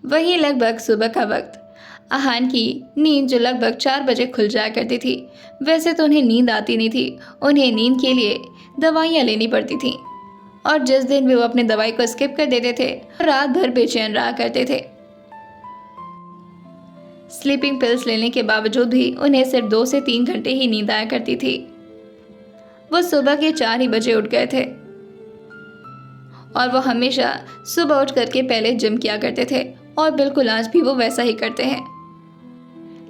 वही लगभग सुबह का वक्त। आहान की नींद जो लगभग 4 बजे खुल जाया करती थी, वैसे तो उन्हें नींद आती नहीं थी। उन्हें नींद के लिए दवाइयाँ लेनी पड़ती थीं और जिस दिन भी वो अपनी दवाई को स्किप कर देते थे, रात भर बेचैन रहा करते थे। स्लीपिंग पिल्स लेने के बावजूद भी उन्हें सिर्फ 2 से 3 घंटे ही नींद आया करती थी। वो सुबह के 4 ही बजे उठ गए थे और वो हमेशा सुबह उठ करके पहले जिम किया करते थे और बिल्कुल आज भी वो वैसा ही करते हैं।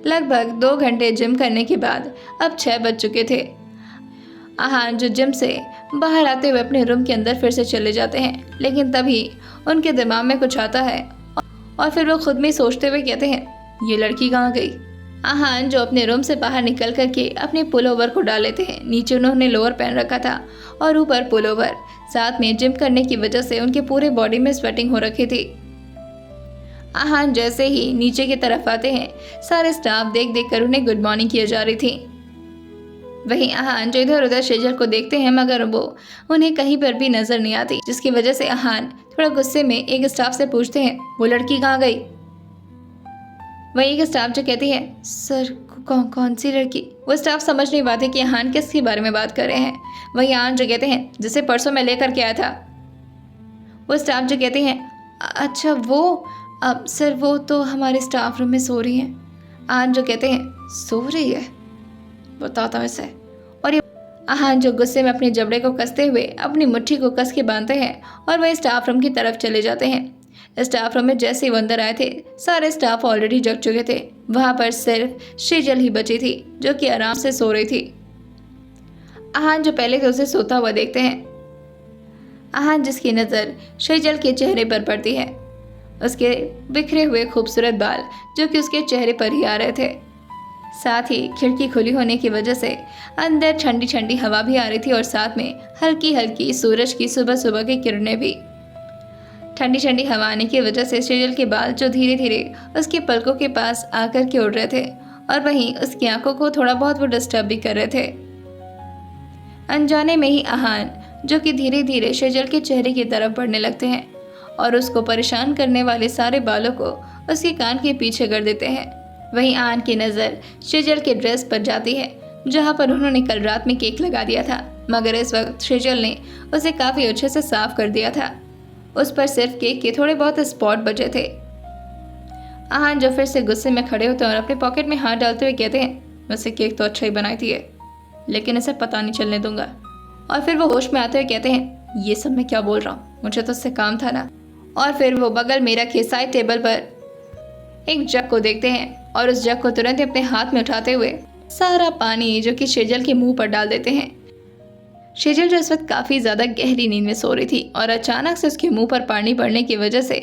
लगभग 2 घंटे जिम करने के बाद अब 6 बज चुके थे। आहान जो जिम से बाहर आते हुए अपने रूम के अंदर फिर से चले जाते हैं, लेकिन तभी उनके दिमाग में कुछ आता है और फिर वो खुद में सोचते हुए कहते हैं, ये लड़की कहाँ गई। आहान जो अपने रूम से बाहर निकल करके अपने पुलोवर को डाल लेते हैं। नीचे उन्होंने लोअर पहन रखा था और ऊपर पुलोवर। साथ में जिम करने की वजह से उनके पूरे बॉडी में स्वेटिंग हो रखी थी। आहान जैसे ही नीचे की तरफ आते हैं, सारे स्टाफ देख देख कर उन्हें गुड मॉर्निंग किए जा रही थी। वहीं आहान जो इधर उधर शेजल को देखते हैं, मगर वो उन्हें कहीं पर भी नजर नहीं आती, जिसकी वजह से आहान थोड़ा गुस्से में एक स्टाफ से पूछते हैं, वो लड़की कहाँ गई। वहीं एक स्टाफ जो कहती है, सर कौन सी लड़की। वो स्टाफ समझ नहीं पाते कि आहान किसके बारे में बात कर रहे हैं। वहीं आहान जो कहते हैं, जिसे परसों मैं लेकर के आया था। वो स्टाफ जो कहते हैं, अच्छा वो, अब सर वो तो हमारे स्टाफ रूम में सो रही हैं। आहान जो कहते हैं, सो रही है, बताता हूँ इसे। और ये आहान जो गुस्से में अपने जबड़े को कसते हुए अपनी मुट्ठी को कस के बांधते हैं और वह स्टाफ रूम की तरफ चले जाते हैं। स्टाफ रूम में जैसे ही वो अंदर आए थे, सारे स्टाफ ऑलरेडी जग चुके थे। वहां पर सिर्फ शेजल ही बची थी, जो कि आराम से सो रही थी। आहान जो पहले थे उसे सोता हुआ देखते हैं। आहान जिसकी नज़र शेजल के चेहरे पर पड़ती है, उसके बिखरे हुए खूबसूरत बाल जो कि उसके चेहरे पर ही आ रहे थे। साथ ही खिड़की खुली होने की वजह से अंदर ठंडी ठंडी हवा भी आ रही थी और साथ में हल्की हल्की सूरज की सुबह सुबह की किरणें भी। ठंडी ठंडी हवा आने की वजह से शेजल के बाल जो धीरे धीरे उसके पलकों के पास आकर के उड़ रहे थे और वहीं उसकी आंखों को थोड़ा बहुत वो डिस्टर्ब भी कर रहे थे। अनजाने में ही आहान जो कि धीरे धीरे शेजल के चेहरे की तरफ बढ़ने लगते हैं और उसको परेशान करने वाले सारे बालों को उसके कान के पीछे कर देते हैं। वहीं आहान की नज़र शेजल के ड्रेस पर जाती है, जहां पर उन्होंने कल रात में केक लगा दिया था, मगर इस वक्त शेजल ने उसे काफ़ी अच्छे से साफ कर दिया था। उस पर सिर्फ केक के थोड़े बहुत स्पॉट बचे थे। आहान जो फिर से गुस्से में खड़े होते हैं और अपने पॉकेट में हाथ डालते हुए कहते हैं, वैसे केक तो अच्छा ही बनाई थी, लेकिन इसे पता नहीं चलने दूंगा। और फिर वो होश में आते हुए कहते हैं, ये सब मैं क्या बोल रहा हूँ, मुझे तो उससे काम था ना। और फिर वो बगल में रखे साइड टेबल पर एक जग को देखते हैं और उस जग को तुरंत ही अपने हाथ में उठाते हुए सारा पानी जो कि शेजल के मुंह पर डाल देते हैं। शेजल जो इस वक्त काफ़ी ज़्यादा गहरी नींद में सो रही थी और अचानक से उसके मुंह पर पानी पड़ने की वजह से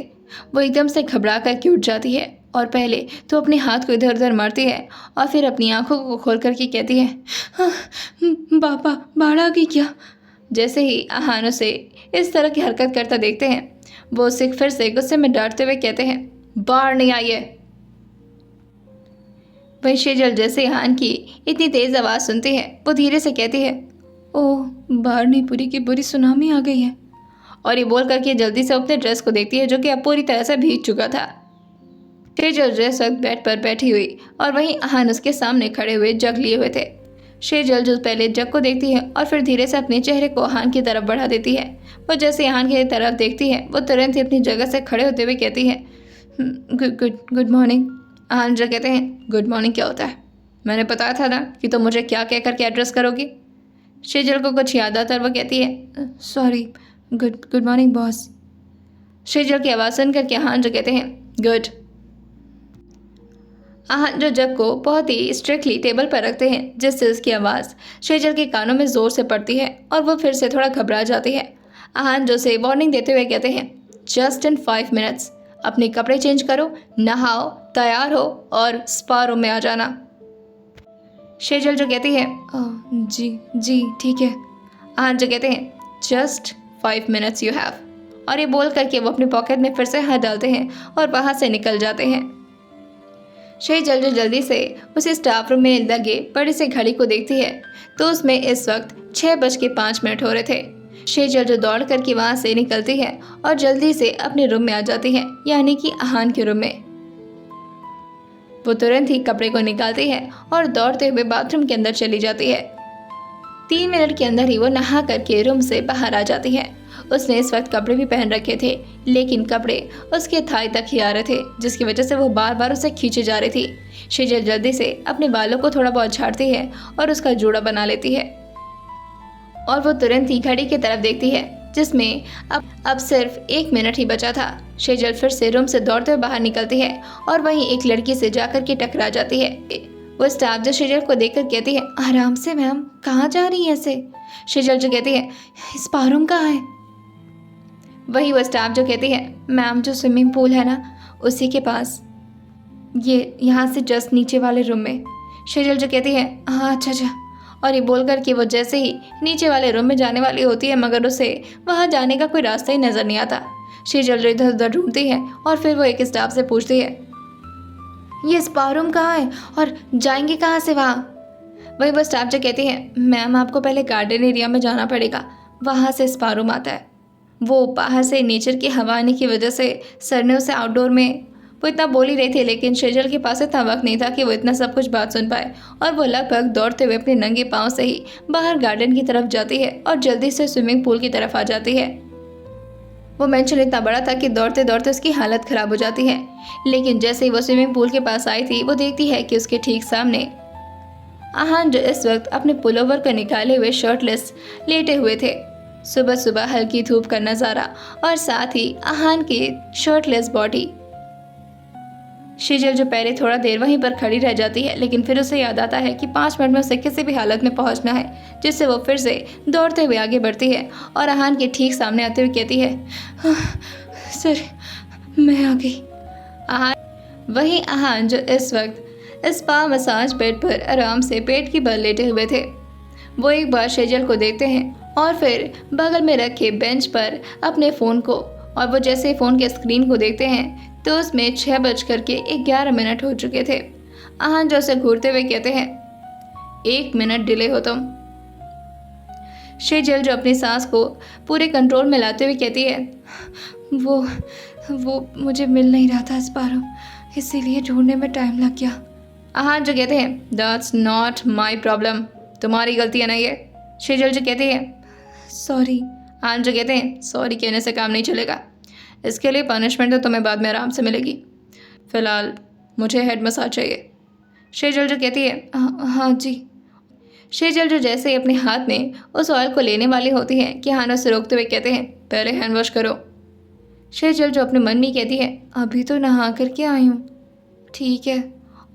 वो एकदम से घबरा करके उठ जाती है और पहले तो अपने हाथ को इधर उधर मारती है और फिर अपनी आंखों को खोल करके कहती है, हाँ, बाबा बाढ़ आ गई क्या। जैसे ही आहान उसे इस तरह की हरकत करता देखते हैं, वो उसे फिर से गुस्से में डांटते हुए कहते हैं, बाढ़ नहीं आई है। वही शेजल जैसे आहान की इतनी तेज़ आवाज़ सुनती है, वो धीरे से कहती है, ओह बाढ़ की बुरी सुनामी आ गई है। और ये बोल करके जल्दी से अपने ड्रेस को देखती है, जो कि अब पूरी तरह से भीग चुका था। शेजल ड्रेस वक्त बेड पर बैठी हुई और वहीं आहान उसके सामने खड़े हुए जग लिए हुए थे। शेजल जो पहले जग को देखती है और फिर धीरे से अपने चेहरे को आहान की तरफ बढ़ा देती है। वो जैसे आहान की तरफ देखती है, वो तुरंत ही अपनी जगह से खड़े होते हुए कहती है, गुड मॉर्निंग। आहान जो कहते हैं, गुड मॉर्निंग क्या होता है, मैंने बताया था ना कि तुम मुझे क्या कह करके एड्रेस करोगी। शेजल को कुछ याद आता है और वो कहती है, सॉरी, गुड मॉर्निंग बॉस। शेजल की आवाज़ सुन करके आहान जो कहते हैं, गुड। आहान जो जग को बहुत ही स्ट्रिक्टली टेबल पर रखते हैं, जिससे उसकी आवाज़ शेजल के कानों में ज़ोर से पड़ती है और वो फिर से थोड़ा घबरा जाती है। आहान जो से वार्निंग देते हुए कहते हैं, जस्ट इन 5 मिनट्स अपने कपड़े चेंज करो, नहाओ, तैयार हो और स्पा रूम में आ जाना। शेजल जो कहती है, जी ठीक है। आहान जो कहते हैं, जस्ट 5 मिनट्स यू हैव। और ये बोल करके वो अपने पॉकेट में फिर से हाथ डालते हैं और वहाँ से निकल जाते हैं। शेजल जो जल्दी से उसी स्टाफ रूम में लगे बड़ी सी घड़ी को देखती है, तो उसमें इस वक्त 6:05 हो रहे थे। शेजल जो दौड़ करके वहाँ से निकलती है और जल्दी से अपने रूम में आ जाती है, यानी कि आहान के रूम में। वो तुरंत ही कपड़े को निकालती है और दौड़ते हुए बाथरूम के अंदर चली जाती है। 3 मिनट के अंदर ही वो नहा करके रूम से बाहर आ जाती है। उसने इस वक्त कपड़े भी पहन रखे थे, लेकिन कपड़े उसके थाई तक ही आ रहे थे, जिसकी वजह से वो बार बार उसे खींचे जा रही थी। शेजल जल्दी से अपने बालों को थोड़ा बहुत झाड़ती है और उसका जूड़ा बना लेती है और वो तुरंत ही घड़ी की तरफ देखती है, जिसमें अब सिर्फ 1 मिनट ही बचा था। शेजल फिर से रूम से दौड़ते हुए बाहर निकलती है और वहीं एक लड़की से जाकर के टकरा जाती है। वो स्टाफ जो शेजल को देखकर कहती है, आराम से मैम, कहाँ जा रही है ऐसे? शेजल जो कहती है, इस बाथरूम कहाँ है? वही वो स्टाफ जो कहती है, मैम जो स्विमिंग पूल है ना, उसी के पास, ये यहाँ से जस्ट नीचे वाले रूम में। शेजल जो कहती है, हाँ अच्छा। और ये बोल कर कि वो जैसे ही नीचे वाले रूम में जाने वाली होती है, मगर उसे वहाँ जाने का कोई रास्ता ही नज़र नहीं आता। शेजल जो इधर उधर ढूंढती है और फिर वो एक स्टाफ से पूछती है, ये स्पा रूम कहाँ है और जाएंगे कहाँ से वहाँ? वही वो स्टाफ जो कहती है, मैम आपको पहले गार्डन एरिया में जाना पड़ेगा, वहाँ से स्पा रूम आता है। वो बाहर से नेचर की हवा आने की वजह से सर ने उसे आउटडोर में वो इतना बोल ही रही थी, लेकिन शेजल के पास इतना वक्त नहीं था कि वो इतना सब कुछ बात सुन पाए और वो लगभग दौड़ते हुए अपने नंगे पाँव से ही बाहर गार्डन की तरफ जाती है और जल्दी से स्विमिंग पूल की तरफ आ जाती है। वो मेंशन इतना बड़ा था कि दौड़ते दौड़ते उसकी हालत ख़राब हो जाती है, लेकिन जैसे ही वो स्विमिंग पूल के पास आई थी, वो देखती है कि उसके ठीक सामने आहान जो इस वक्त अपने पुलोवर को निकाले हुए शर्टलेस लेटे हुए थे। सुबह सुबह हल्की धूप का नज़ारा और साथ ही आहान की शर्टलेस बॉडी। शेजल जो पहले थोड़ा देर वहीं पर खड़ी रह जाती है, लेकिन फिर उसे याद आता है कि 5 मिनट में उसे किसी भी हालत में पहुंचना है, जिससे वो फिर से दौड़ते हुए आगे बढ़ती है और आहान के ठीक सामने आते हुए कहती है, सर मैं आ गई। वहीं आहान जो इस वक्त स्पा मसाज बेड पर आराम से पेट की बल लेटे हुए थे, वो एक बार शेजल को देखते हैं और फिर बगल में रखे बेंच पर अपने फ़ोन को, और वो जैसे फ़ोन के स्क्रीन को देखते हैं तो उसमें 6:11 हो चुके थे। आहान जो उसे घूरते हुए कहते हैं, 1 मिनट डिले हो तुम। शेजल जो अपनी सांस को पूरे कंट्रोल में लाते हुए कहती है, वो मुझे मिल नहीं रहा था इस बार, इसीलिए ढूंढने में टाइम लग गया। आहान जो कहते हैं, दैट्स नॉट माई प्रॉब्लम, तुम्हारी गलती है ना ये। शेजल जो कहती है, सॉरी। आहान जो कहते हैं, सॉरी कहने से काम नहीं चलेगा, इसके लिए पनिशमेंट तो तुम्हें बाद में आराम से मिलेगी, फ़िलहाल मुझे हेड मसाज चाहिए। शेजल जो कहती है, हाँ जी। शेजल जो जैसे ही अपने हाथ में उस ऑयल को लेने वाली होती है कि आहान उसे रोकते हुए कहते हैं, पहले हैंड वॉश करो। शेजल जो अपने मन में कहती है, अभी तो नहा करके आई हूँ। ठीक है।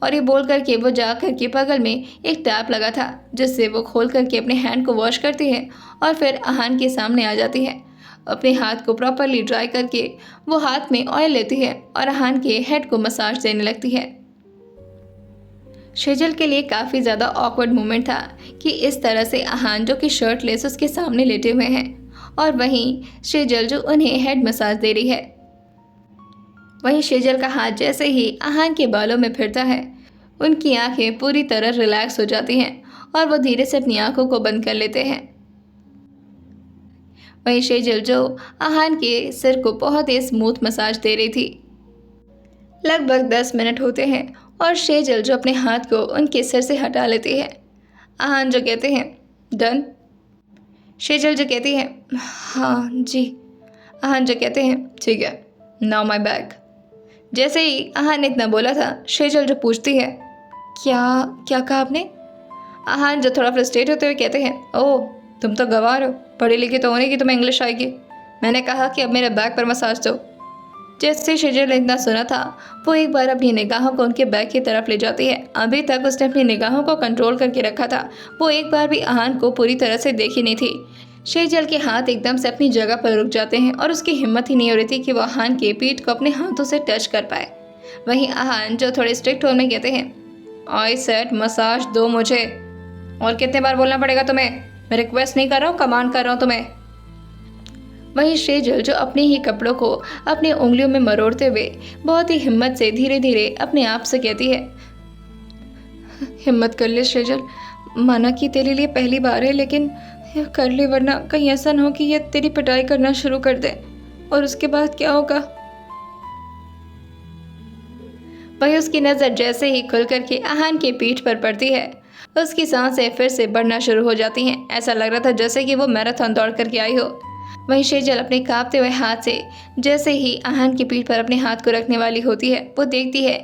और ये बोल करके वो जा करके बगल में एक टैप लगा था, जिससे वो खोल करके अपने हैंड को वॉश करती है और फिर आहान के सामने आ जाती है। अपने हाथ को प्रॉपरली ड्राई करके वो हाथ में ऑयल लेती है और आहान के हेड को मसाज देने लगती है। शेजल के लिए काफ़ी ज़्यादा ऑकवर्ड मोमेंट था कि इस तरह से आहान जो कि शर्टलेस उसके सामने लेटे हुए हैं और वहीं शेजल जो उन्हें हेड मसाज दे रही है। वहीं शेजल का हाथ जैसे ही आहान के बालों में फिरता है, उनकी आंखें पूरी तरह रिलैक्स हो जाती हैं और वो धीरे से अपनी आंखों को बंद कर लेते हैं। वहीं शेजल जो आहान के सिर को बहुत ही स्मूथ मसाज दे रही थी। लगभग 10 मिनट होते हैं और शेजल जो अपने हाथ को उनके सिर से हटा लेती है। आहान जो कहते हैं, डन। शेजल जो कहती है, हाँ जी। आहान जो कहते हैं, ठीक है, नाउ माय बैग। जैसे ही आहान ने इतना बोला था, शेजल जो पूछती है, क्या कहा आपने? आहान जो थोड़ा फ्रस्ट्रेट होते हुए कहते हैं, ओह तुम तो गंवार हो, पढ़ी लिखी तो होने की तुम्हें इंग्लिश आएगी। मैंने कहा कि अब मेरे बैग पर मसाज दो। जैसे शेजल ने इतना सुना था, वो एक बार अपनी निगाहों को उनके बैग की तरफ ले जाती है। अभी तक उसने अपनी निगाहों को कंट्रोल करके रखा था, वो एक बार भी आहान को पूरी तरह से देखी नहीं थी। शेजल के हाथ एकदम से अपनी जगह पर रुक जाते हैं और उसकी हिम्मत ही नहीं हो रही थी कि वो आहान के पीठ को अपने हाथों से टच कर पाए। वहीं आहान जो थोड़े स्ट्रिक्ट टोन में कहते हैं, आई सेड मसाज दो मुझे। और कितने बार बोलना पड़ेगा तुम्हें? मैं रिक्वेस्ट नहीं कर रहा हूँ, कमांड कर रहा हूँ तुम्हें। वहीं शेजल जो अपने ही कपड़ों को अपनी उंगलियों में मरोड़ते हुए बहुत ही हिम्मत से धीरे धीरे अपने आप से कहती है, हिम्मत कर ले शेजल, माना कि तेरे लिए पहली बार है, लेकिन या कर ले, वरना कहीं ऐसा ना हो कि ये तेरी पिटाई करना शुरू कर दे, और उसके बाद क्या होगा। वही उसकी नज़र जैसे ही खुल करके आहान की पीठ पर पड़ती है, उसकी सांसें फिर से बढ़ना शुरू हो जाती हैं। ऐसा लग रहा था जैसे कि वो मैराथन दौड़ करके आई हो। वहीं शेजल अपने कांपते हुए हाथ से जैसे ही आहान की पीठ पर अपने हाथ को रखने वाली होती है, वो देखती है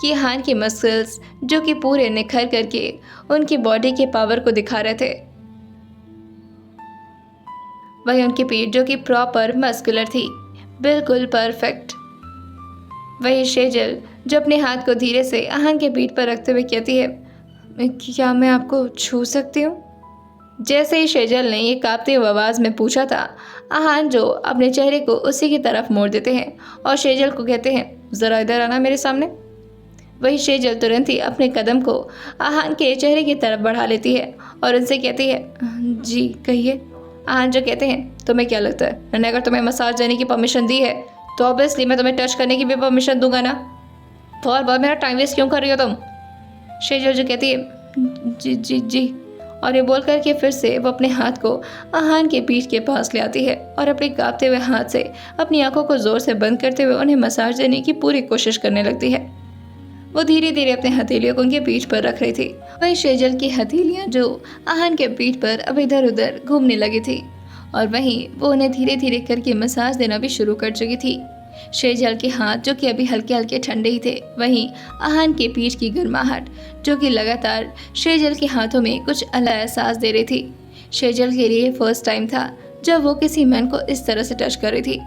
कि आहान के मसल्स जो कि पूरे निखर करके उनकी बॉडी के पावर को दिखा रहे थे। वहीं उनकी पीठ जो कि प्रॉपर मस्कुलर थी, बिल्कुल परफेक्ट। वही शेजल जो अपने हाथ को धीरे से आहान के पीठ पर रखते हुए कहती है, क्या मैं आपको छू सकती हूँ? जैसे ही शेजल ने ये कांपते हुए आवाज़ में पूछा था, आहान जो अपने चेहरे को उसी की तरफ मोड़ देते हैं और शेजल को कहते हैं, ज़रा इधर आना मेरे सामने। वही शेजल तुरंत ही अपने कदम को आहान के चेहरे की तरफ बढ़ा लेती है और उनसे कहती है, जी कहिए। आहान जो कहते हैं, तुम्हें क्या लगता है मैंने अगर तुम्हें मसाज देने की परमिशन दी है तो ऑब्वियसली मैं तुम्हें टच करने की भी परमिशन दूंगा ना, तो और बार मेरा टाइम वेस्ट क्यों कर रही हो तुम? शेजल जो कहती है, जी जी जी, और ये बोल करके फिर से वो अपने हाथ को आहान के पीठ के पास ले आती है और अपने कांपते हुए हाथ से अपनी आंखों को जोर से बंद करते हुए उन्हें मसाज देने की पूरी कोशिश करने लगती है। वो धीरे धीरे अपने हथेलियों को उनके पीठ पर रख रही थी। वही शेजल की हथेलियां जो आहान के पीठ पर अब इधर उधर घूमने लगी थी और वहीं वो उन्हें धीरे धीरे करके मसाज देना भी शुरू कर चुकी थी। शेजल के हाथ जो कि अभी हल्के हल्के ठंडे ही थे, वहीं आहान के पीठ की गर्माहट जो कि लगातार शेजल के हाथों में कुछ अलग एहसास दे रही थी। शेजल के लिए फर्स्ट टाइम था जब वो किसी मैन को इस तरह से टच कर रही थी।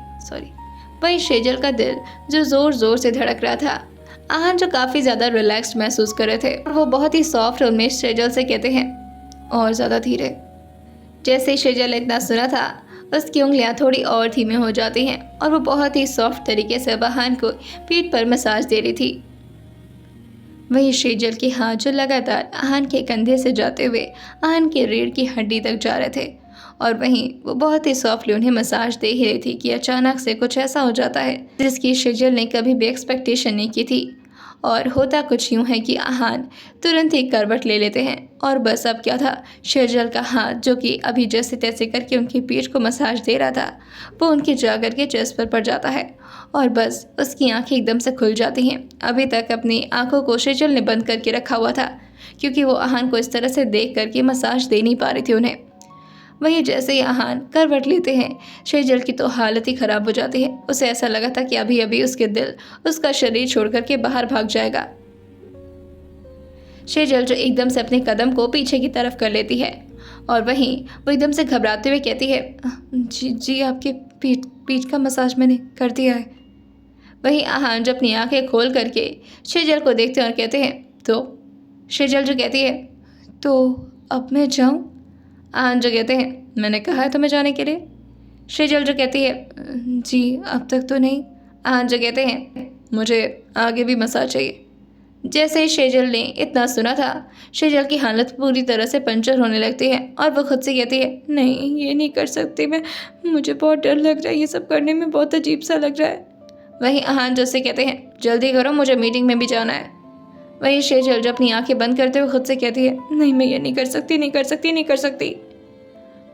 वहीं शेजल का दिल जो जोर जोर से धड़क रहा था। आहान जो काफ़ी ज़्यादा रिलैक्स्ड महसूस कर रहे थे और वो बहुत ही सॉफ्ट टोन में शेजल से कहते हैं, और ज़्यादा धीरे। जैसे ही शेजल ने इतना सुना था, उसकी उंगलियां थोड़ी और धीमे हो जाती हैं और वो बहुत ही सॉफ्ट तरीके से आहान को पीठ पर मसाज दे रही थी। वहीं शेजल के हाथ जो लगातार आहान के कंधे से जाते हुए आहान के रीढ़ की हड्डी तक जा रहे थे और वहीं वो बहुत ही सॉफ्टली उन्हें मसाज दे ही रही थी कि अचानक से कुछ ऐसा हो जाता है जिसकी शेजल ने कभी भी एक्सपेक्टेशन नहीं की थी। और होता कुछ यूँ है कि आहान तुरंत ही करवट ले लेते हैं और बस अब क्या था, शेजल का हाथ जो कि अभी जैसे तैसे करके उनकी पीठ को मसाज दे रहा था, वो उनके जा कर के चेस्ट पर पड़ जाता है और बस उसकी आंखें एकदम से खुल जाती हैं। अभी तक अपनी आंखों को शेजल ने बंद करके रखा हुआ था क्योंकि वो आहान को इस तरह से देख करके मसाज दे नहीं पा रही थी उन्हें। वहीं जैसे ही आहान करवट लेते हैं, शेजल की तो हालत ही ख़राब हो जाती है। उसे ऐसा लगा था कि अभी अभी उसके दिल उसका शरीर छोड़ करके बाहर भाग जाएगा। शेजल जो एकदम से अपने कदम को पीछे की तरफ कर लेती है और वहीं वो एकदम से घबराते हुए कहती है, जी जी आपके पीठ का मसाज मैंने कर दिया है। वहीं आहान जो अपनी आंखें खोल करके शेजल को देखते हैं और कहते हैं, तो शेजल जो कहती है, तो अब मैं जाऊँ? आहान जो कहते हैं, मैंने कहा है तुम्हें जाने के लिए। शेजल जो कहती है, जी अब तक तो नहीं। आहान जो कहते हैं, मुझे आगे भी मसाज चाहिए। जैसे ही शेजल ने इतना सुना था, शेजल की हालत पूरी तरह से पंचर होने लगती है और वो खुद से कहती है, नहीं ये नहीं कर सकती मैं, मुझे बहुत डर लग रहा है, ये सब करने में बहुत अजीब सा लग रहा है। वहीं आहान जैसे कहते हैं, जल्दी करो मुझे मीटिंग में भी जाना है। वहीं शेजल जो अपनी आंखें बंद करते हुए खुद से कहती है, नहीं मैं ये नहीं कर सकती, नहीं कर सकती, नहीं कर सकती।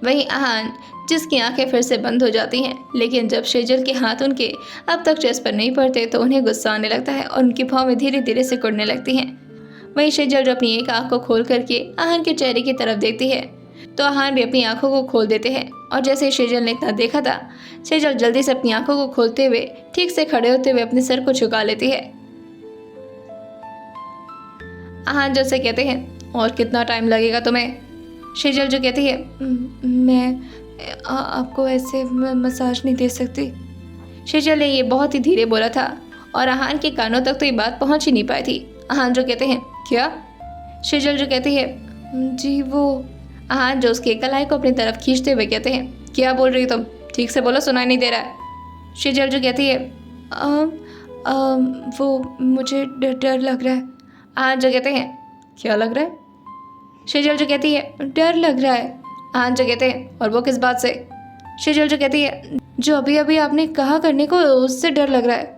वहीं आहान जिसकी आंखें फिर से बंद हो जाती हैं, लेकिन जब शेजल के हाथ उनके अब तक चेस्ट पर नहीं पड़ते तो उन्हें गुस्सा आने लगता है और उनकी भौं धीरे धीरे सिकुड़ने लगती हैं। वहीं शेजल जो अपनी एक आंख को खोल करके आहान के चेहरे की तरफ देखती है तो आहान भी अपनी आंखों को खोल देते हैं और जैसे शेजल ने इतना देखा था, शेजल जल्दी से अपनी आंखों को खोलते हुए ठीक से खड़े होते हुए अपने सर को झुका लेती है। आहान जैसे कहते हैं, और कितना टाइम लगेगा तुम्हें? शेजल जो कहती है, मैं आपको ऐसे मसाज नहीं दे सकती। शेजल ने ये बहुत ही धीरे बोला था और आहान के कानों तक तो ये बात पहुंच ही नहीं पाई थी। आहान जो कहते हैं, क्या? शेजल जो कहती है, जी वो। आहान जो उसके कलाई को अपनी तरफ खींचते हुए कहते हैं, क्या बोल रही तुम? ठीक से बोलो, सुनाई नहीं दे रहा है। शेजल जो कहती है, वो मुझे डर लग रहा है। आहान जो कहते हैं, क्या लग रहा है? शेजल जो कहती है, डर लग रहा है। आहान जो कहते हैं, और वो किस बात से? शेजल जो कहती है, जो अभी अभी आपने कहा करने को उससे डर लग रहा है।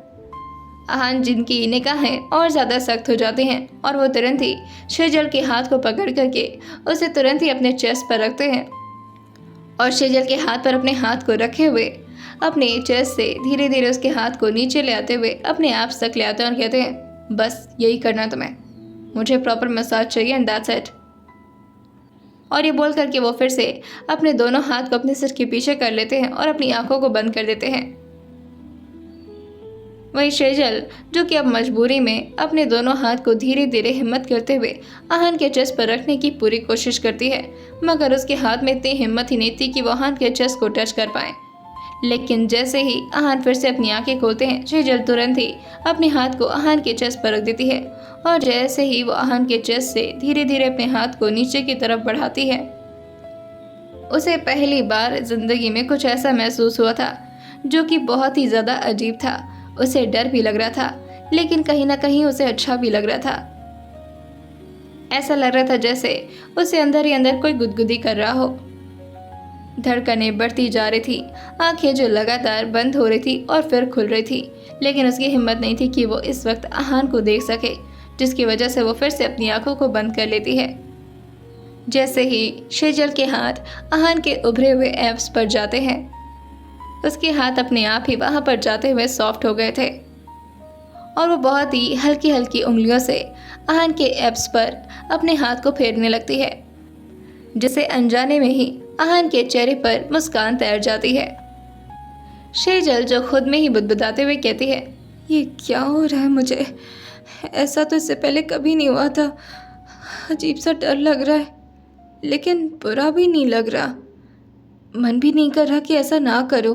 आहान जिनकी निगाहें और ज़्यादा सख्त हो जाती हैं और वो तुरंत ही शेजल के हाथ को पकड़ करके उसे तुरंत ही अपने चेस्ट पर रखते हैं और शेजल के हाथ पर अपने हाथ को रखे हुए अपने चेस्ट से धीरे धीरे उसके हाथ को नीचे ले आते हुए अपने एब्स तक ले आते हैं और कहते हैं, बस यही करना है तुम्हें, मुझे प्रॉपर मसाज चाहिए एंड दैट्स इट। और ये बोल करके वो फिर से अपने दोनों हाथ को अपने सिर के पीछे कर लेते हैं और अपनी आंखों को बंद कर देते हैं। वहीं शेजल, जो कि अब मजबूरी में अपने दोनों हाथ को धीरे धीरे हिम्मत करते हुए आहान के चेस्ट पर रखने की पूरी कोशिश करती है, मगर उसके हाथ में इतनी हिम्मत ही नहीं थी कि वो आहान के चेस्ट को टच कर पाए। लेकिन जैसे ही आहान फिर से अपनी आंखें खोलते हैं, शेजल तुरंत ही अपने हाथ को आहान के चेस्ट पर रख देती है और जैसे ही वो आहान के चेस्ट से धीरे धीरे अपने हाथ को नीचे की तरफ बढ़ाती है, उसे पहली बार जिंदगी में कुछ ऐसा महसूस हुआ था जो कि बहुत ही ज़्यादा अजीब था। उसे डर भी लग रहा था, लेकिन कहीं ना कहीं उसे अच्छा भी लग रहा था। ऐसा लग रहा था जैसे उसे अंदर ही अंदर कोई गुदगुदी कर रहा हो। धड़कनें बढ़ती जा रही थी, आंखें जो लगातार बंद हो रही थी और फिर खुल रही थी, लेकिन उसकी हिम्मत नहीं थी कि वो इस वक्त आहान को देख सके, जिसकी वजह से वो फिर से अपनी आंखों को बंद कर लेती है। जैसे ही शेजल के हाथ आहान के उभरे हुए एब्स पर जाते हैं, उसके हाथ अपने आप ही वहां पर जाते हुए सॉफ्ट हो गए थे और वो बहुत ही हल्की हल्की उंगलियों से आहान के एब्स पर अपने हाथ को फेरने लगती है, जिसे अनजाने में ही आहान के चेहरे पर मुस्कान तैर जाती है। शेजल, जो खुद में ही बुदबुदाते हुए कहती है, ये क्या हो रहा है मुझे, ऐसा तो इससे पहले कभी नहीं हुआ था, अजीब सा डर लग रहा है, लेकिन बुरा भी नहीं लग रहा। मन भी नहीं कर रहा कि ऐसा ना करो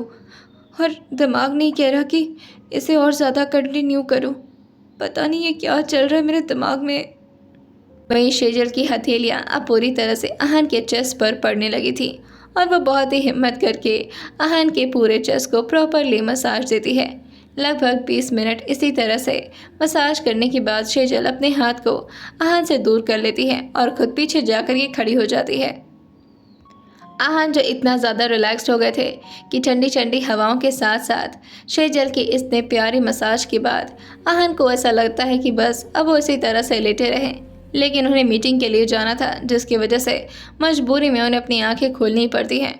और दिमाग नहीं कह रहा कि इसे और ज़्यादा कंटिन्यू करूं। पता नहीं ये क्या चल रहा है मेरे दिमाग में। वहीं शेजल की हथेलियां अब पूरी तरह से आहान के चेस्ट पर पड़ने लगी थी और वह बहुत ही हिम्मत करके आहान के पूरे चेस्ट को प्रॉपरली मसाज देती है। लगभग 20 मिनट इसी तरह से मसाज करने के बाद शेजल अपने हाथ को आहान से दूर कर लेती है और खुद पीछे जाकर के खड़ी हो जाती है। आहान, जो इतना ज़्यादा रिलैक्स्ड हो गए थे कि ठंडी ठंडी हवाओं के साथ साथ शेजल के इतने प्यारी मसाज के बाद आहान को ऐसा लगता है कि बस अब वो इसी तरह से लेटे रहें, लेकिन उन्हें मीटिंग के लिए जाना था, जिसकी वजह से मजबूरी में उन्हें अपनी आंखें खोलनी पड़ती हैं।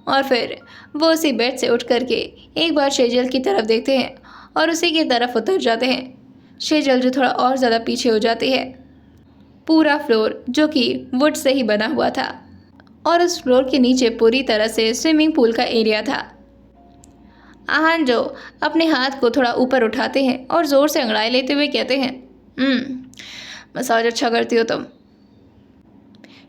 और फिर वो उसी बेड से उठ करके एक बार शेजल की तरफ देखते हैं और उसी की तरफ उतर जाते हैं। शेजल, जो थोड़ा और ज़्यादा पीछे हो जाती है। पूरा फ्लोर जो कि वुड से ही बना हुआ था और उस फ्लोर के नीचे पूरी तरह से स्विमिंग पूल का एरिया था। आहान, जो अपने हाथ को थोड़ा ऊपर उठाते हैं और ज़ोर से अंगड़ाई लेते हुए कहते हैं, मसाज अच्छा करती हो तुम।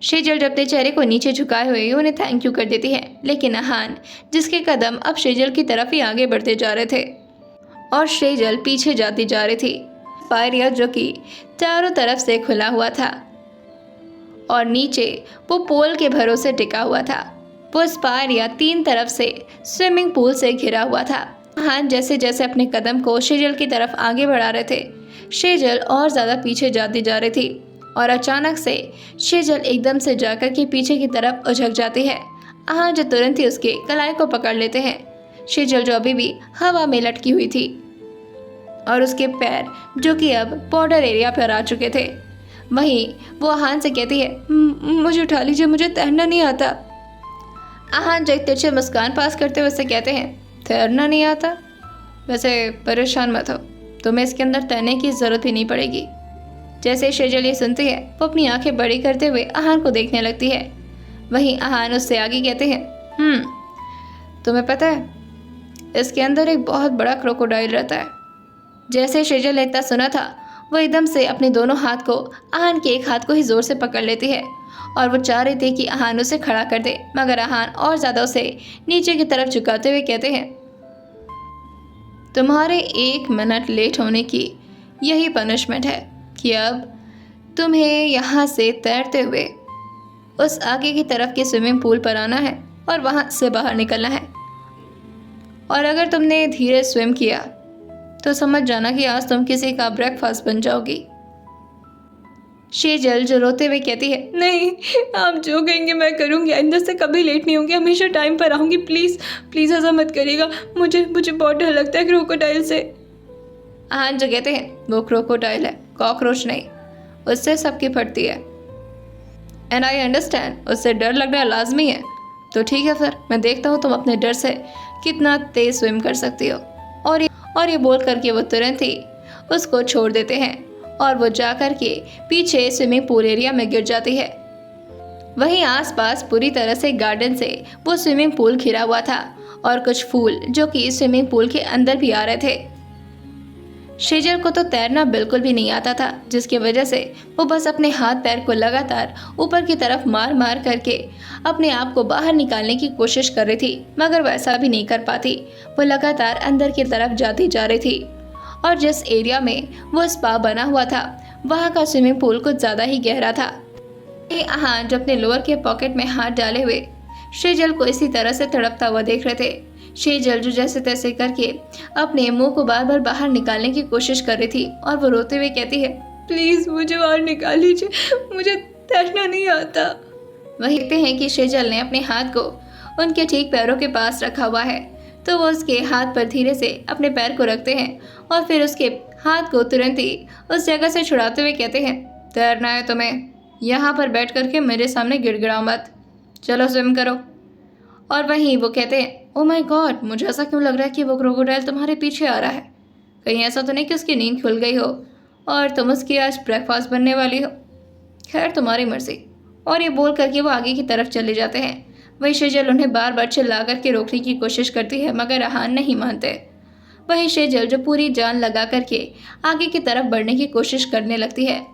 शेजल अपने चेहरे को नीचे झुकाए हुए उन्हें थैंक यू कर देती है, लेकिन आहान, जिसके कदम अब शेजल की तरफ ही आगे बढ़ते जा रहे थे और शेजल पीछे जाती जा रही थी। फायर जो कि चारों तरफ से खुला हुआ था और नीचे वो पोल के भरोसे टिका हुआ था। वो स्पायर 3 तरफ से स्विमिंग पूल से घिरा हुआ था। आहान जैसे जैसे अपने कदम को शेजल की तरफ आगे बढ़ा रहे थे, शेजल और ज़्यादा पीछे जाती जा रही थी और अचानक से शेजल एकदम से जाकर के पीछे की तरफ उछक जाती है। आहान, जो तुरंत ही उसके कलाई को पकड़ लेते हैं। शेजल, जो अभी भी हवा में लटकी हुई थी और उसके पैर जो कि अब बॉर्डर एरिया पर आ चुके थे, वहीं वो आहान से कहती है, मुझे उठा लीजिए, मुझे तैरना नहीं आता। आहान, जो एक तिरछी मुस्कान पास करते हुए उससे कहते हैं, तैरना नहीं आता? वैसे परेशान मत हो, तुम्हें इसके अंदर तैरने की ज़रूरत ही नहीं पड़ेगी। जैसे शेजल ये सुनती है, वो अपनी आंखें बड़ी करते हुए आहान को देखने लगती है। वहीं आहान उससे आगे कहते हैं, तुम्हें पता है इसके अंदर एक बहुत बड़ा क्रोकोडाइल रहता है। जैसे शेजल ने इतना सुना था, वो एकदम से अपने दोनों हाथ को आहान के एक हाथ को ही ज़ोर से पकड़ लेती है और वो चाह रही थी कि आहान उसे खड़ा कर दे, मगर आहान और ज़्यादा उसे नीचे की तरफ झुकाते हुए कहते हैं, तुम्हारे 1 मिनट लेट होने की यही पनिशमेंट है कि अब तुम्हें यहाँ से तैरते हुए उस आगे की तरफ के स्विमिंग पूल पर आना है और वहाँ से बाहर निकलना है। और अगर तुमने धीरे स्विम किया तो समझ जाना कि आज तुम किसी का ब्रेकफास्ट बन जाओगी। शेजल, जो रोते हुए कहती है, नहीं, आप जो कहेंगे मैं करूँगी, आइंदा से कभी लेट नहीं होंगी, हमेशा टाइम पर आऊँगी, प्लीज़ प्लीज़ ऐसा मत करिएगा, मुझे बहुत डर लगता है क्रोकोडाइल से। आहान, जो कहते हैं, वो क्रोकोडाइल है, कॉकरोच नहीं, उससे सबकी फटती है। एंड आई अंडरस्टैंड, उससे डर लगना लाजमी है, तो ठीक है, फिर मैं देखता हूँ तुम अपने डर से कितना तेज स्विम कर सकती हो। और ये बोल करके वो तुरंत ही उसको छोड़ देते हैं और वो जा कर के पीछे स्विमिंग पूल एरिया में गिर जाती है। वहीं आसपास पूरी तरह से गार्डन से वो स्विमिंग पूल घिरा हुआ था और कुछ फूल जो कि स्विमिंग पूल के अंदर भी आ रहे थे। शेजल को तो तैरना बिल्कुल भी नहीं आता था, जिसकी वजह से वो बस अपने हाथ पैर को लगातार ऊपर की तरफ मार मार करके अपने आप को बाहर निकालने की कोशिश कर रही थी, मगर वो ऐसा भी नहीं कर पाती। वो लगातार अंदर की तरफ जाती जा रही थी और जिस एरिया में वो स्पा बना हुआ था वहाँ का स्विमिंग पूल कुछ ज़्यादा ही गहरा था। हाँ, जो अपने लोअर के पॉकेट में हाथ डाले हुए शेजल को इसी तरह से तड़पता हुआ देख रहे थे। शेजल जो जैसे तैसे करके अपने मुंह को बार बार बाहर निकालने की कोशिश कर रही थी और वो रोते हुए कहती है, प्लीज़ मुझे बाहर निकाल लीजिए, मुझे तैरना नहीं आता। वही देखते हैं कि शेजल ने अपने हाथ को उनके ठीक पैरों के पास रखा हुआ है, तो वो उसके हाथ पर धीरे से अपने पैर को रखते हैं और फिर उसके हाथ को तुरंत ही उस जगह से छुड़ाते हुए कहते हैं, तैरना है तुम्हें, यहाँ पर बैठ करके मेरे सामने गिड़गिड़ाओ मत, चलो स्विम करो। और वहीं वो कहते हैं, ओ माय गॉड, मुझे ऐसा क्यों लग रहा है कि वो क्रोकोडाइल तुम्हारे पीछे आ रहा है। कहीं ऐसा तो नहीं कि उसकी नींद खुल गई हो और तुम उसकी आज ब्रेकफास्ट बनने वाली हो। खैर तुम्हारी मर्जी। और ये बोल करके वो आगे की तरफ चले जाते हैं। वही शेजल उन्हें बार बार चिल्ला करके रोकने की कोशिश करती है, मगर अहान नहीं मानते। वही शेजल जो पूरी जान लगा करके आगे की तरफ बढ़ने की कोशिश करने लगती है।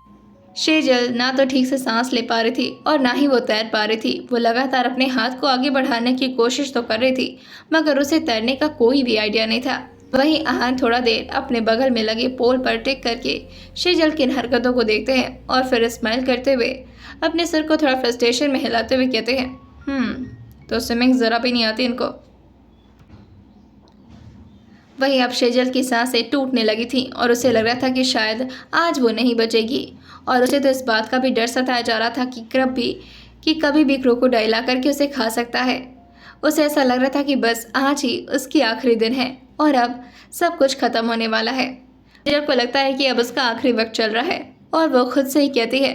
शेजल ना तो ठीक से सांस ले पा रही थी और ना ही वो तैर पा रही थी। वो लगातार अपने हाथ को आगे बढ़ाने की कोशिश तो कर रही थी, मगर उसे तैरने का कोई भी आइडिया नहीं था। वहीं अहान थोड़ा देर अपने बगल में लगे पोल पर टेक करके शेजल की इन हरकतों को देखते हैं और फिर स्माइल करते हुए अपने सिर को थोड़ा फ्रस्ट्रेशन में हिलाते हुए कहते हैं, तो स्विमिंग ज़रा भी नहीं आती इनको। वहीं अब शेजल की सांसें टूटने लगी थी और उसे लग रहा था कि शायद आज वो नहीं बचेगी। और उसे तो इस बात का भी डर सताया जा रहा था कि कभी भी क्रोकोडाइल आकर के उसे खा सकता है। उसे ऐसा लग रहा था कि बस आज ही उसकी आखिरी दिन है और अब सब कुछ खत्म होने वाला है। शेजल को लगता है कि अब उसका आखिरी वक्त चल रहा है और वो खुद से ही कहती है,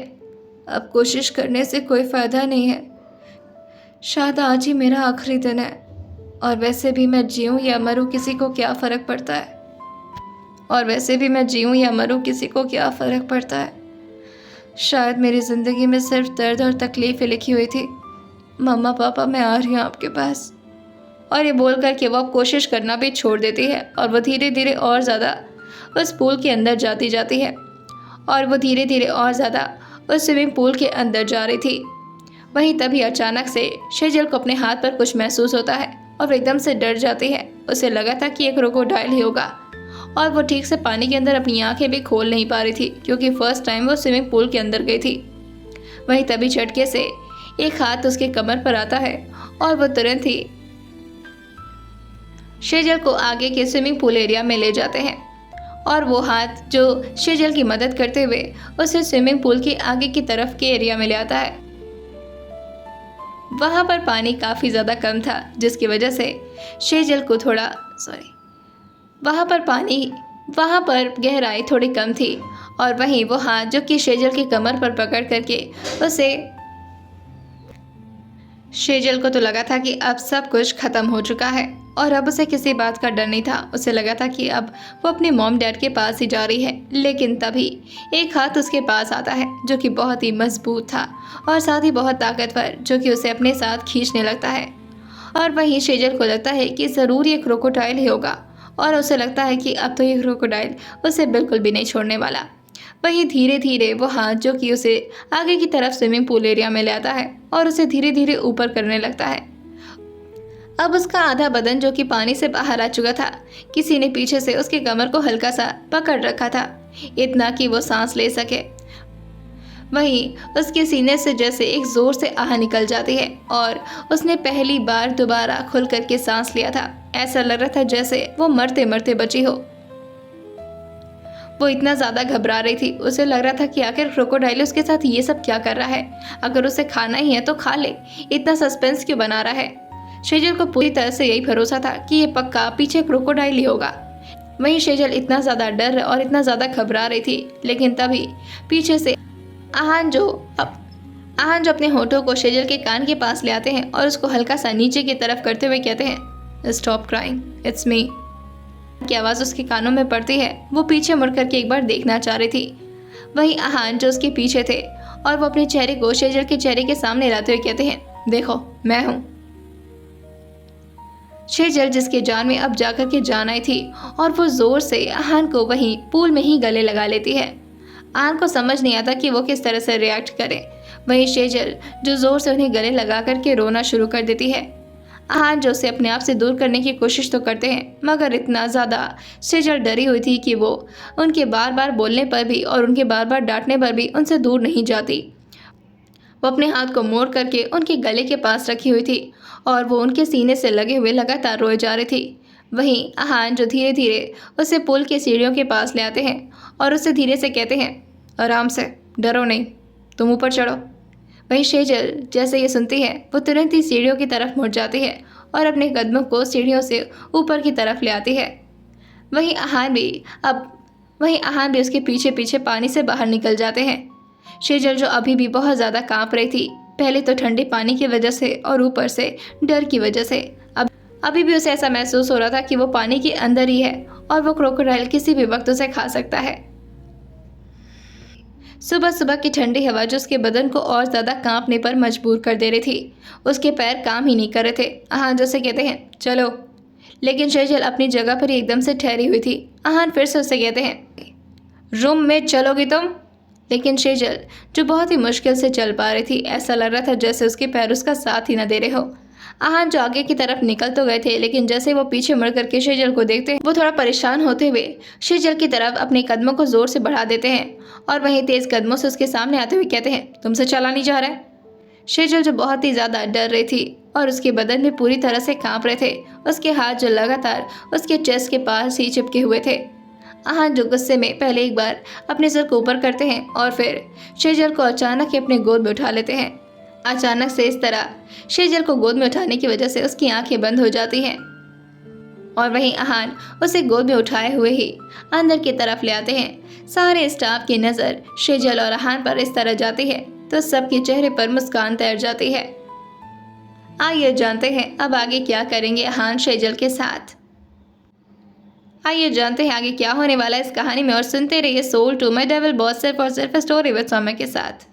अब कोशिश करने से कोई फ़ायदा नहीं है, शायद आज ही मेरा आखिरी दिन है। और वैसे भी मैं जीऊँ या मरूँ किसी को क्या फ़र्क पड़ता है। शायद मेरी ज़िंदगी में सिर्फ दर्द और तकलीफ़ें लिखी हुई थी। मम्मा पापा, मैं आ रही हूँ आपके पास। और ये बोल कर के वो कोशिश करना भी छोड़ देती है और वो धीरे धीरे और ज़्यादा उस पूल के अंदर जाती है और वो धीरे धीरे और ज़्यादा उस स्विमिंग पूल के अंदर जा रही थी। वहीं तभी अचानक से शेजल को अपने हाथ पर कुछ महसूस होता है और वो एकदम से डर जाती है। उसे लगा था कि एक क्रोकोडाइल ही होगा और वो ठीक से पानी के अंदर अपनी आंखें भी खोल नहीं पा रही थी, क्योंकि फर्स्ट टाइम वो स्विमिंग पूल के अंदर गई थी। वहीं तभी झटके से एक हाथ उसके कमर पर आता है और वो तुरंत ही शेजल को आगे के स्विमिंग पूल एरिया में ले जाते हैं और वो हाथ जो शेजल की मदद करते हुए उसे स्विमिंग पूल के आगे की तरफ के एरिया में ले आता है। वहाँ पर पानी काफ़ी ज़्यादा कम था, जिसकी वजह से शेजल को वहाँ पर गहराई थोड़ी कम थी और वहीं वो हाथ जो कि शेजल की कमर पर पकड़ करके शेजल को तो लगा था कि अब सब कुछ ख़त्म हो चुका है और अब उसे किसी बात का डर नहीं था। उसे लगा था कि अब वो अपने मॉम डैड के पास ही जा रही है, लेकिन तभी एक हाथ उसके पास आता है जो कि बहुत ही मजबूत था और साथ ही बहुत ताकतवर, जो कि उसे अपने साथ खींचने लगता है। और वहीं शेजल को लगता है कि ज़रूर ये क्रोकोडाइल ही होगा और उसे लगता है कि अब तो ये क्रोकोडाइल उसे बिल्कुल भी नहीं छोड़ने वाला। वहीं धीरे धीरे वो हाथ जो कि उसे आगे की तरफ स्विमिंग पूल एरिया में ले आता है और उसे धीरे धीरे ऊपर करने लगता है। अब उसका आधा बदन जो कि पानी से बाहर आ चुका था, किसी ने पीछे से उसके कमर को हल्का सा पकड़ रखा था, इतना कि वो सांस ले सके। वहीं उसके सीने से जैसे एक जोर से आह निकल जाती है और उसने पहली बार दोबारा खुल करके सांस लिया था। ऐसा लग रहा था जैसे वो मरते मरते बची हो। वो इतना ज़्यादा घबरा रही थी, उसे लग रहा था कि आखिर क्रोकोडाइल उसके साथ ये सब क्या कर रहा है। अगर उसे खाना ही है तो खा ले, इतना सस्पेंस क्यों बना रहा है। शेजल को पूरी तरह से यही भरोसा था कि ये पक्का पीछे क्रोकोडाइल ही होगा। वहीं शेजल इतना ज़्यादा डर और इतना ज़्यादा घबरा रही थी, लेकिन तभी पीछे से आहान जो अपने होठों को शेजल के कान के पास ले आते हैं और उसको हल्का सा नीचे की तरफ करते हुए कहते हैं, स्टॉप क्राइंग, इट्स मी। की आवाज़ उसके कानों में पड़ती है। वो पीछे मुड़ करके एक बार देखना चाह रही थी। वहीं आहान जो उसके पीछे थे और वो अपने चेहरे को शेजल के चेहरे के सामने लाते हुए कहते हैं, देखो मैं हूं। शेजल जिसके जान में अब जाकर के जान आई थी और वो जोर से आहान को वहीं पूल में ही गले लगा लेती है। आहान को समझ नहीं आता कि वो किस तरह से रिएक्ट करे। वहीं शेजल जो जोर से उन्हें गले लगा करके रोना शुरू कर देती है। आहान जो उसे अपने आप से दूर करने की कोशिश तो करते हैं, मगर इतना ज़्यादा शेजल डरी हुई थी कि वो उनके बार बार बोलने पर भी और उनके बार बार डांटने पर भी उनसे दूर नहीं जाती। वो अपने हाथ को मोड़ करके उनके गले के पास रखी हुई थी और वो उनके सीने से लगे हुए लगातार रोए जा रही थी। वहीं आहान जो धीरे धीरे उसे पुल के सीढ़ियों के पास ले आते हैं और उसे धीरे से कहते हैं, आराम से, डरो नहीं, तुम ऊपर चढ़ो। वहीं शेजल जैसे ये सुनती है वो तुरंत ही सीढ़ियों की तरफ मुड़ जाती है और अपने कदमों को सीढ़ियों से ऊपर की तरफ ले आती है। वहीं आहान भी उसके पीछे पीछे पानी से बाहर निकल जाते हैं। शेजल जो अभी भी बहुत ज़्यादा कांप रही थी, पहले तो ठंडे पानी की वजह से और ऊपर से डर की वजह से। अभी भी उसे ऐसा महसूस हो रहा था कि वो पानी के अंदर ही है और वो क्रोकोडाइल किसी भी वक्त उसे खा सकता है। सुबह सुबह की ठंडी हवा जो उसके बदन को और ज़्यादा कांपने पर मजबूर कर दे रही थी। उसके पैर काम ही नहीं कर रहे थे। आहान जैसे कहते हैं, चलो, लेकिन शेजल अपनी जगह पर ही एकदम से ठहरी हुई थी। आहान फिर से उससे कहते हैं, रूम में चलोगी तुम? लेकिन शेजल जो बहुत ही मुश्किल से चल पा रही थी, ऐसा लग रहा था जैसे उसके पैर उसका साथ ही न दे रहे हो। आहान जो आगे की तरफ निकल तो गए थे, लेकिन जैसे वो पीछे मुड़ करके शेजल को देखते हैं, वो थोड़ा परेशान होते हुए शेजल की तरफ अपने कदमों को जोर से बढ़ा देते हैं और वहीं तेज कदमों से उसके सामने आते हुए कहते हैं, तुमसे चला नहीं जा रहा है। शेजल जो बहुत ही ज़्यादा डर रही थी और उसके बदन में पूरी तरह से कांप रहे थे, उसके हाथ जो लगातार उसके चेस्ट के पास ही चिपके हुए थे। आहान जो गुस्से में पहले एक बार अपने सर को ऊपर करते हैं और फिर शेजल को अचानक ही अपने गोद में उठा लेते हैं। अचानक से इस तरह शेजल को गोद में उठाने की वजह से उसकी आंखें बंद हो जाती हैं और वहीं आहान उसे गोद में उठाए हुए ही अंदर की तरफ ले आते हैं। सारे स्टाफ की नज़र शेजल और आहान पर इस तरह जाती है तो सबके चेहरे पर मुस्कान तैर जाती है। आइए जानते हैं अब आगे क्या करेंगे आहान शेजल के साथ। आइए जानते हैं आगे क्या होने वाला है इस कहानी में और सुनते रहिए soul to my devil boss सिर्फ और सिर्फ स्टोरी विद सौम्य के साथ।